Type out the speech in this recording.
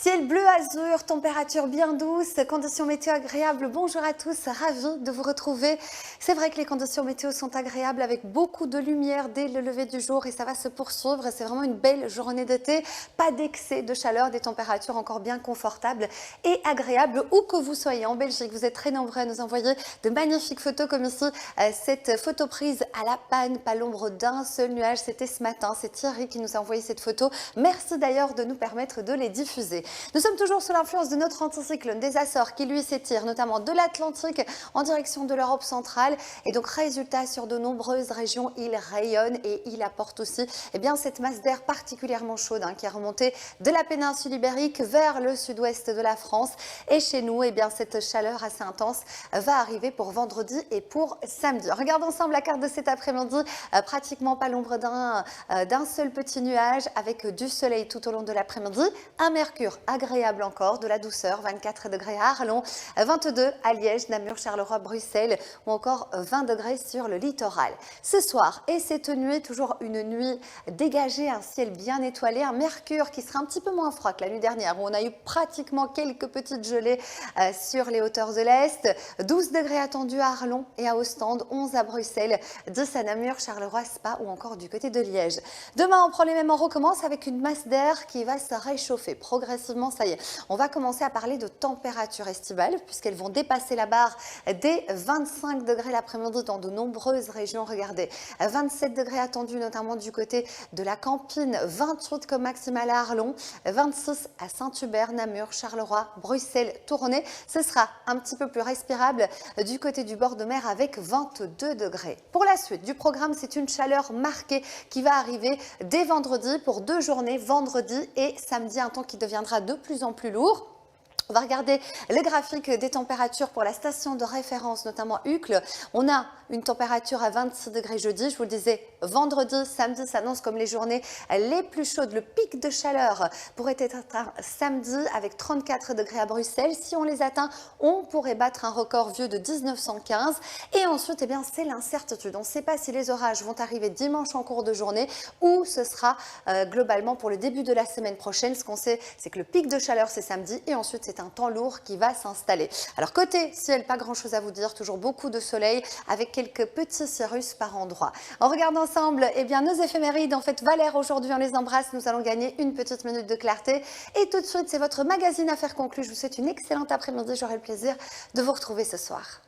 Ciel bleu azur, température bien douce, conditions météo agréables. Bonjour à tous, ravi de vous retrouver. C'est vrai que les conditions météo sont agréables avec beaucoup de lumière dès le lever du jour et ça va se poursuivre. C'est vraiment une belle journée d'été, pas d'excès de chaleur, des températures encore bien confortables et agréables où que vous soyez en Belgique. Vous êtes très nombreux à nous envoyer de magnifiques photos comme ici, cette photo prise à la panne, pas l'ombre d'un seul nuage. C'était ce matin, c'est Thierry qui nous a envoyé cette photo. Merci d'ailleurs de nous permettre de les diffuser. Nous sommes toujours sous l'influence de notre anticyclone des Açores qui lui s'étire notamment de l'Atlantique en direction de l'Europe centrale et donc résultat sur de nombreuses régions, il rayonne et il apporte aussi cette masse d'air particulièrement chaude qui est remontée de la péninsule ibérique vers le sud-ouest de la France et chez nous cette chaleur assez intense va arriver pour vendredi et pour samedi. Regardons ensemble la carte de cet après-midi, pratiquement pas l'ombre d'un seul petit nuage avec du soleil tout au long de l'après-midi, un mercure agréable encore, de la douceur, 24 degrés à Arlon, 22 à Liège, Namur, Charleroi, Bruxelles ou encore 20 degrés sur le littoral. Ce soir et cette nuit, toujours une nuit dégagée, un ciel bien étoilé, un mercure qui sera un petit peu moins froid que la nuit dernière où on a eu pratiquement quelques petites gelées sur les hauteurs de l'Est, 12 degrés attendus à Arlon et à Ostende, 11 à Bruxelles, 10 à Namur, Charleroi, Spa ou encore du côté de Liège. Demain, on prend les mêmes, on recommence avec une masse d'air qui va se réchauffer progressivement. Ça y est, on va commencer à parler de températures estivales puisqu'elles vont dépasser la barre des 25 degrés l'après-midi dans de nombreuses régions. Regardez, 27 degrés attendus notamment du côté de la Campine, 28 comme maximal à Arlon, 26 à Saint-Hubert, Namur, Charleroi, Bruxelles, Tournai. Ce sera un petit peu plus respirable du côté du bord de mer avec 22 degrés. Pour la suite du programme, c'est une chaleur marquée qui va arriver dès vendredi pour 2 journées, vendredi et samedi, un temps qui deviendra de plus en plus lourd. On va regarder le graphique des températures pour la station de référence, notamment Uccle. On a une température à 26 degrés jeudi. Je vous le disais, vendredi, samedi s'annonce comme les journées les plus chaudes. Le pic de chaleur pourrait être atteint samedi avec 34 degrés à Bruxelles. Si on les atteint, on pourrait battre un record vieux de 1915. Et ensuite, c'est l'incertitude. On ne sait pas si les orages vont arriver dimanche en cours de journée ou ce sera globalement pour le début de la semaine prochaine. Ce qu'on sait, c'est que le pic de chaleur, c'est samedi et ensuite, c'est un temps lourd qui va s'installer. Alors côté ciel, pas grand chose à vous dire, toujours beaucoup de soleil avec quelques petits cirrus par endroit. On regarde ensemble nos éphémérides. En fait, Valère, aujourd'hui on les embrasse, nous allons gagner une petite minute de clarté. Et tout de suite, c'est votre magazine Affaires conclues. Je vous souhaite une excellente après-midi, j'aurai le plaisir de vous retrouver ce soir.